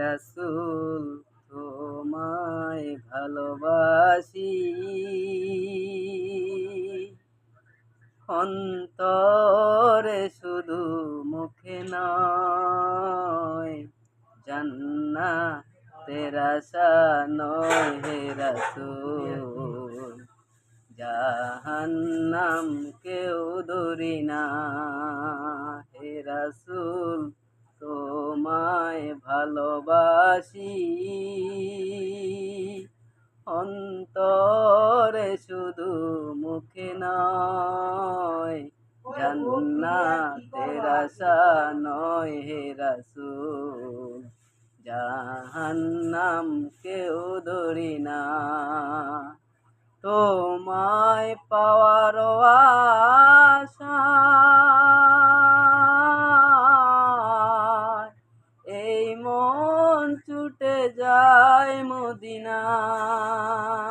রাসূল তোমায় ভালোবাসি, অন্তরে শুধু মুখে নয়, জান্নাতের আশা নয় হে রাসূল, জাহান্নাম কেউ ধরি না হে রাসূল তোমায় ভালোবাসি, অন্তরে শুধু মুখে নয়, জান্নাতের আশা নয় হে রাসূল, জাহান্নাম কেউ ধরি না। তোমায় পাওয়ার আশায় এই মন ছুটে যায় মদিনায়।